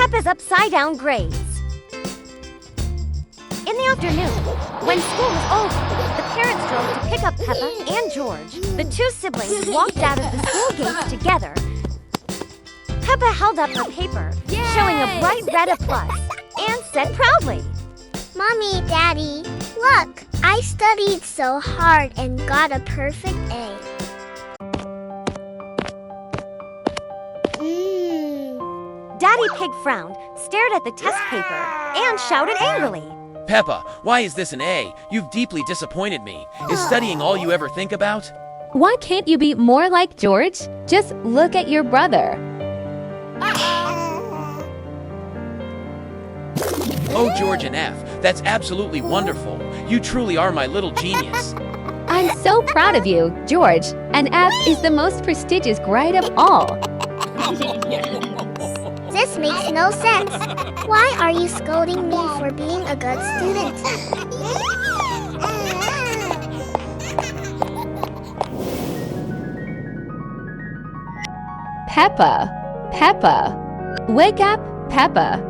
Peppa's upside-down grades. In the afternoon, when school was over, the parents drove to pick up Peppa and George. The two siblings walked out of the school gates together. Peppa held up her paper, showing a bright red A+, and said proudly, Mommy, Daddy, look! I studied so hard and got a perfect A. Daddy Pig frowned, stared at the test paper, and shouted angrily, Peppa, why is this an A? You've deeply disappointed me. Is studying all you ever think about? Why can't you be more like George? Just look at your brother. Oh, George and F, that's absolutely wonderful. You truly are my little genius. I'm so proud of you, George. An F is the most prestigious grade of all. This makes no sense. Why are you scolding me for being a good student? Peppa, Peppa. Wake up, Peppa.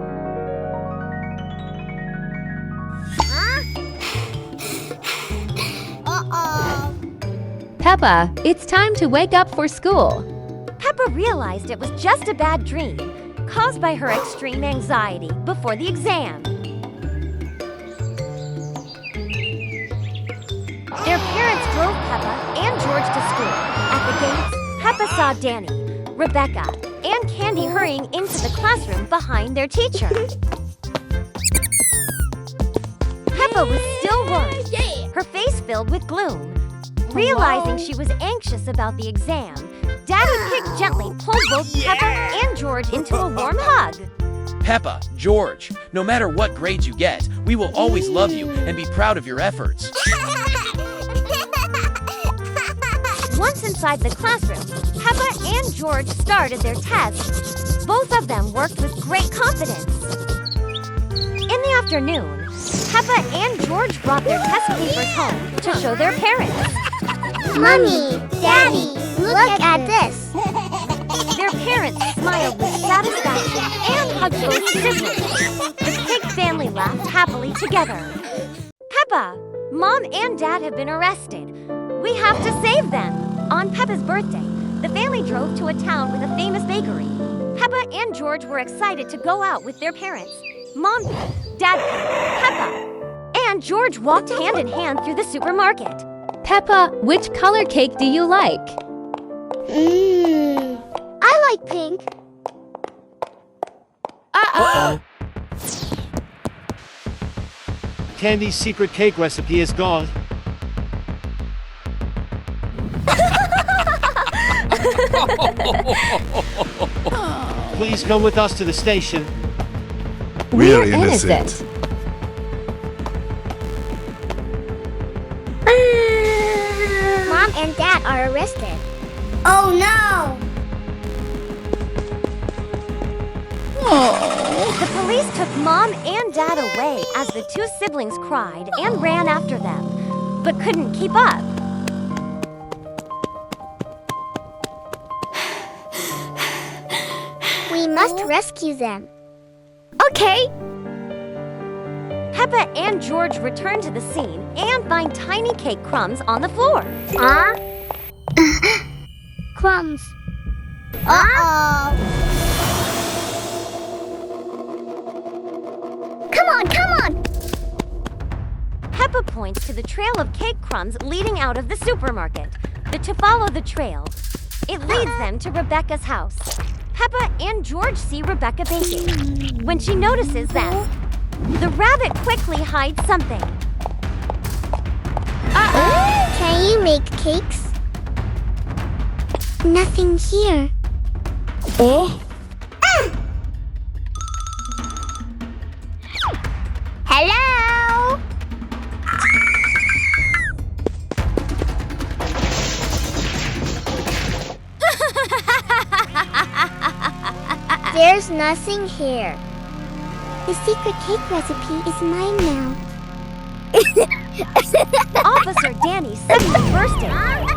Peppa, it's time to wake up for school. Peppa realized it was just a bad dream, caused by her extreme anxiety before the exam. Their parents drove Peppa and George to school. At the gates, Peppa saw Danny, Rebecca, and Candy hurrying into the classroom behind their teacher. Peppa was still worried, her face filled with gloom. Realizing she was anxious about the exam, Daddy Pig gently pulled both Peppa and George into a warm hug. Peppa, George, no matter what grades you get, we will always love you and be proud of your efforts. Once inside the classroom, Peppa and George started their tests. Both of them worked with great confidence. In the afternoon, Peppa and George brought their test papers home to show their parents. Mommy, Daddy, look at this. Their parents smiled with satisfaction and hugged both siblings. The Pig family laughed happily together. Peppa, Mom and Dad have been arrested. We have to save them. On Peppa's birthday, the family drove to a town with a famous bakery. Peppa and George were excited to go out with their parents. Mom Pig, Dad Pig, Peppa, and George walked hand in hand through the supermarket. Peppa, which color cake do you like? I like pink. Uh-oh. Candy's secret cake recipe is gone. Please come with us to the station. We're innocent. Mom and Dad are arrested. Oh no! The police took Mom and Dad away as the two siblings cried and ran after them, but couldn't keep up. We must rescue them. Okay. Peppa and George return to the scene and find tiny cake crumbs on the floor. Crumbs. Uh-oh. Come on, come on! Peppa points to the trail of cake crumbs leading out of the supermarket. To follow the trail, it leads them to Rebecca's house. Peppa and George see Rebecca baking. When she notices them, the rabbit quickly hides something. Can you make cakes? Nothing here. Hello? There's nothing here. The secret cake recipe is mine now. Officer Danny suddenly burst in.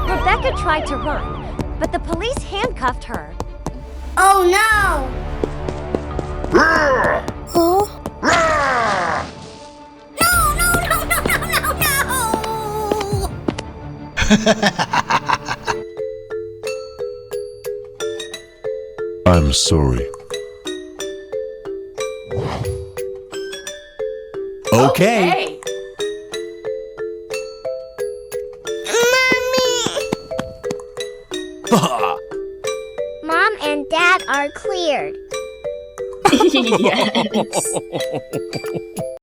Rebecca tried to run, but the police handcuffed her. Oh no! I'm sorry. Okay. Mom and Dad are cleared.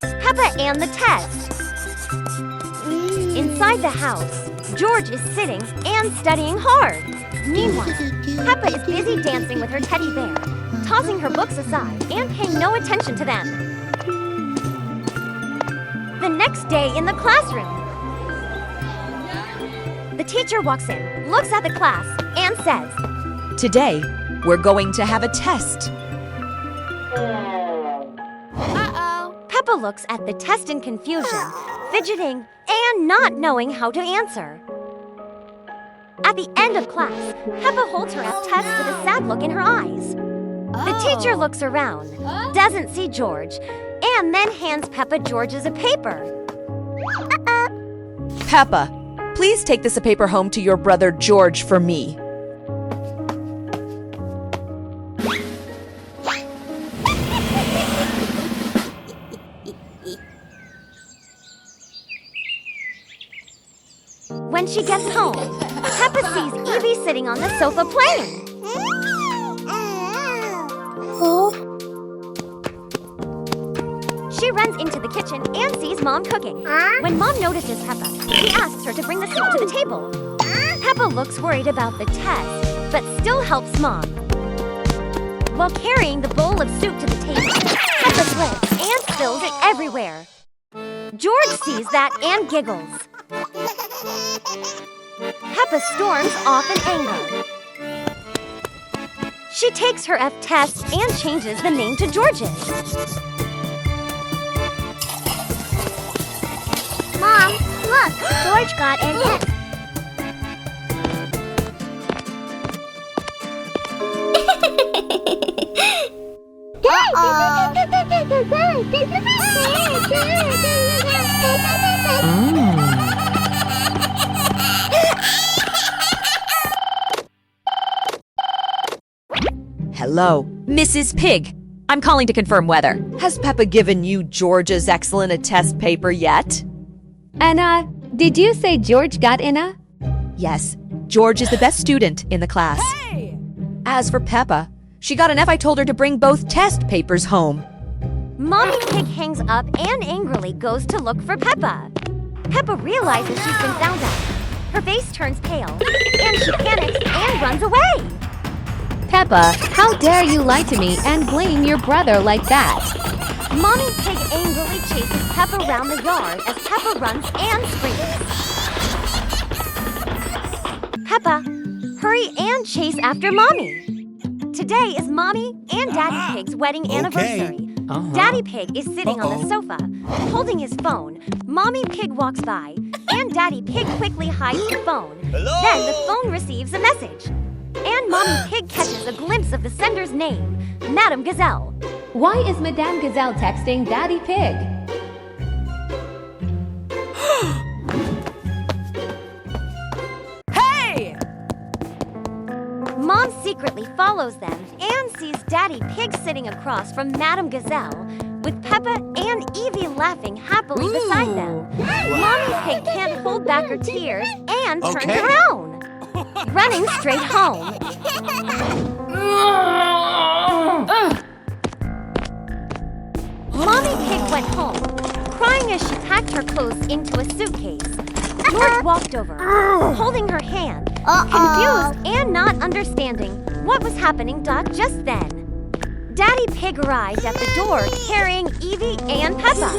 Peppa and the test. Inside the house, George is sitting and studying hard. Meanwhile, Peppa is busy dancing with her teddy bear, tossing her books aside and paying no attention to them. The next day in the classroom, the teacher walks in, looks at the class, and says, Today, we're going to have a test. Peppa looks at the test in confusion, fidgeting, and not knowing how to answer. At the end of class, Peppa holds her F test with a sad look in her eyes. The teacher looks around, doesn't see George, and then hands Peppa George's a paper. Peppa, please take this paper home to your brother George for me. When she gets home, Peppa sees Evie sitting on the sofa playing. She runs into the kitchen and sees Mom cooking. When Mom notices Peppa, she asks her to bring the soup to the table. Peppa looks worried about the test, but still helps Mom. While carrying the bowl of soup to the table, Peppa slips and spills it everywhere. George sees that and giggles. Peppa storms off in anger. She takes her F test and changes the name to George's. Mom, look, George got an F. Hello, Mrs. Pig. I'm calling to confirm whether. Has Peppa given you George's excellent test paper yet? Anna, did you say George got in a? Yes, George is the best student in the class. Hey! As for Peppa, she got an F. I told her to bring both test papers home. Mommy Pig hangs up and angrily goes to look for Peppa. Peppa realizes she's been found out. Her face turns pale, and she panics and runs away. Peppa, how dare you lie to me and blame your brother like that? Mommy Pig angrily chases Peppa around the yard as Peppa runs and screams. Peppa, hurry and chase after Mommy. Today is Mommy and Daddy Pig's wedding anniversary. Daddy Pig is sitting on the sofa, holding his phone. Mommy Pig walks by, and Daddy Pig quickly hides the phone. Then the phone receives a message. And Mommy Pig catches a glimpse of the sender's name, Madame Gazelle. Why is Madame Gazelle texting Daddy Pig? Hey! Mom secretly follows them and sees Daddy Pig sitting across from Madame Gazelle, with Peppa and Evie laughing happily beside them. Mommy Pig can't hold back her tears and turns around, running straight home. Mommy Pig went home, crying as she packed her clothes into a suitcase. George walked over, holding her hand, confused and not understanding what was happening just then. Daddy Pig arrived at the door carrying Evie and Peppa,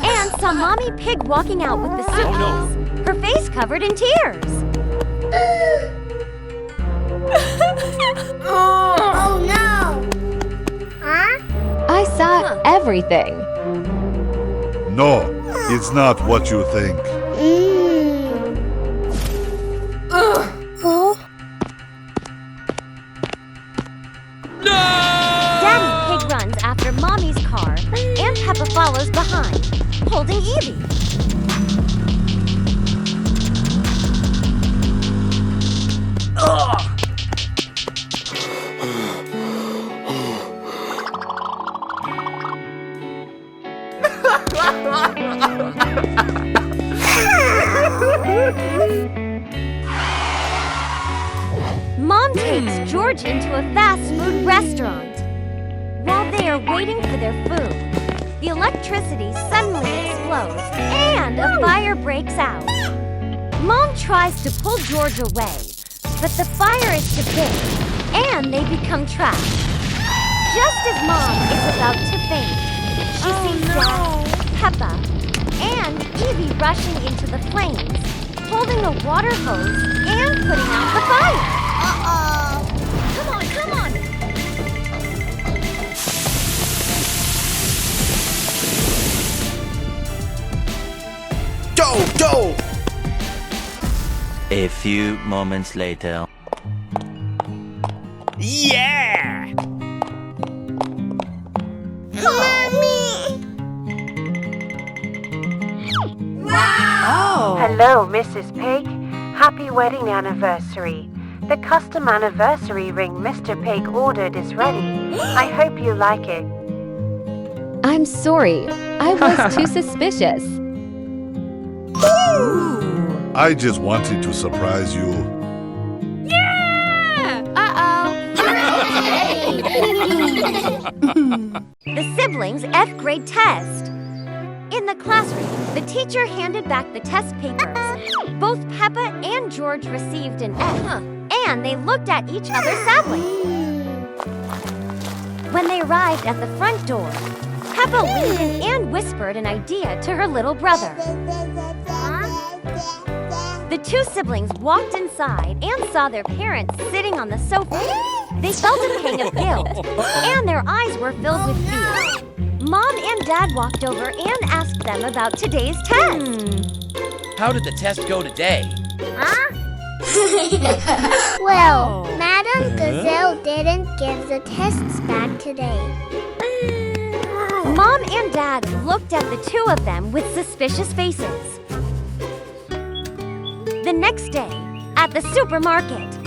and saw Mommy Pig walking out with the suitcase, her face covered in tears. Oh no! I saw everything. No, it's not what you think. Daddy Pig runs after Mommy's car, and Peppa follows behind, holding Evie. Mom takes George into a fast food restaurant. While they are waiting for their food, the electricity suddenly explodes and a fire breaks out. Mom tries to pull George away, but the fire is too big and they become trapped. Just as Mom is about to faint, she sees Dad, Peppa, and Evie rushing into the flames, holding a water hose and putting out the fire. Uh-oh. Come on, come on! Go, go! A few moments later. Yeah! Hello, Mrs. Pig. Happy wedding anniversary. The custom anniversary ring Mr. Pig ordered is ready. I hope you like it. I'm sorry. I was too suspicious. I just wanted to surprise you. The siblings' F grade test. In the classroom, the teacher handed back the test papers. Both Peppa and George received an F, and they looked at each other sadly. When they arrived at the front door, Peppa leaned in and whispered an idea to her little brother. The two siblings walked inside and saw their parents sitting on the sofa. They felt a pang of guilt, and their eyes were filled with fear. Mom and Dad walked over and asked them about today's test. How did the test go today? Well, Madam Gazelle didn't give the tests back today. Mom and Dad looked at the two of them with suspicious faces. The next day, at the supermarket.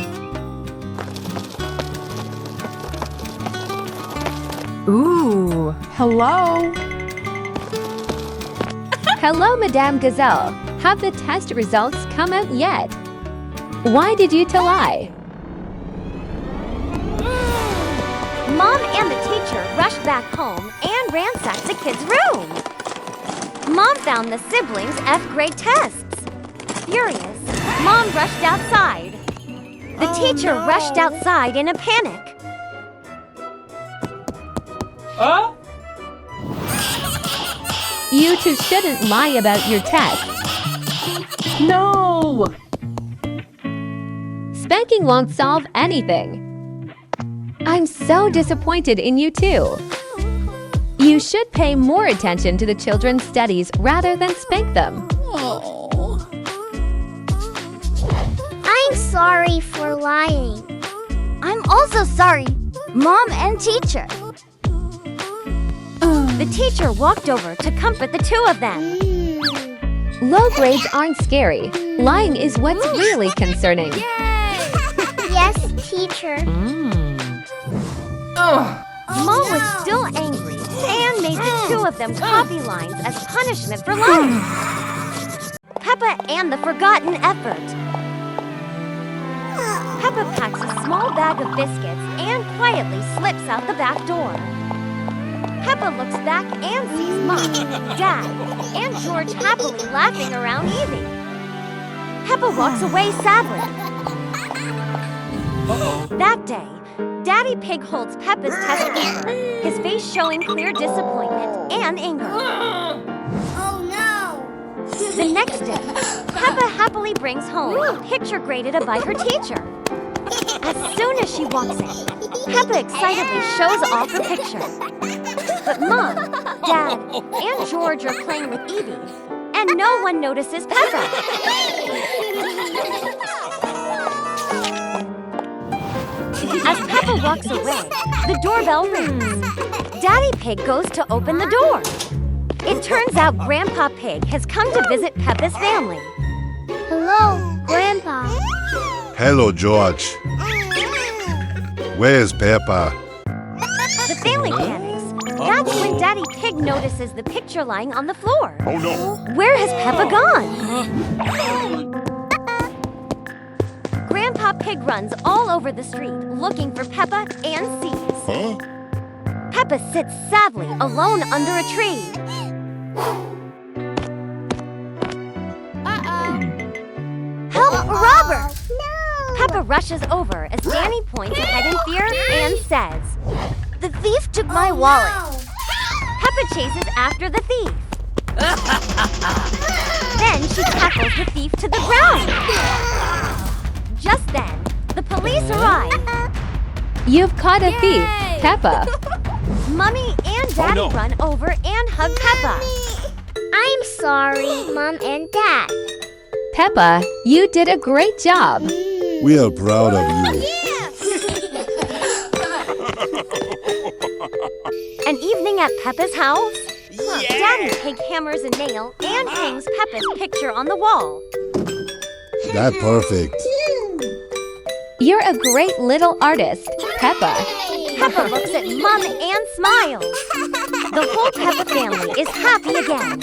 Ooh, hello. Hello, Madame Gazelle. Have the test results come out yet? Why did you lie? Mom and the teacher rushed back home and ransacked the kids' room. Mom found the siblings' F grade tests. Furious, Mom rushed outside. The teacher rushed outside in a panic. You two shouldn't lie about your test. No! Spanking won't solve anything. I'm so disappointed in you two. You should pay more attention to the children's studies rather than spank them. I'm sorry for lying. I'm also sorry, Mom and teacher. The teacher walked over to comfort the two of them. Low grades aren't scary. Lying is what's really concerning. Yes, teacher. Mom was still angry and made the two of them copy lines as punishment for lying. Peppa and the forgotten effort. Peppa packs a small bag of biscuits and quietly slips out the back door. Peppa looks back and sees Mom, Dad, and George happily laughing around Evie. Peppa walks away sadly. That day, Daddy Pig holds Peppa's test paper, his face showing clear disappointment and anger. Oh no! The next day, Peppa happily brings home a picture graded by her teacher. As soon as she walks in, Peppa excitedly shows off her picture. But Mom, Dad, and George are playing with Evie, and no one notices Peppa. As Peppa walks away, the doorbell rings. Daddy Pig goes to open the door. It turns out Grandpa Pig has come to visit Peppa's family. Hello, Grandpa. Hello, George. Where's Peppa? The family panics. That's when Daddy Pig notices the picture lying on the floor. Oh no! Where has Peppa gone? Grandpa Pig runs all over the street looking for Peppa and sees. Huh? Peppa sits sadly alone under a tree. Help, a robber! Peppa rushes over as Danny points ahead in fear and says, "The thief took my wallet." Peppa chases after the thief. Then she tackles the thief to the ground. Just then, the police arrive. You've caught a thief, Peppa. Mummy and Daddy run over and hug Peppa. I'm sorry, Mom and Dad. Peppa, you did a great job. We are proud of you. An evening at Peppa's house? Daddy Pig hammers a nail and hangs Peppa's picture on the wall. That's perfect. You're a great little artist, Peppa. Peppa looks at Mom and smiles. The whole Peppa family is happy again.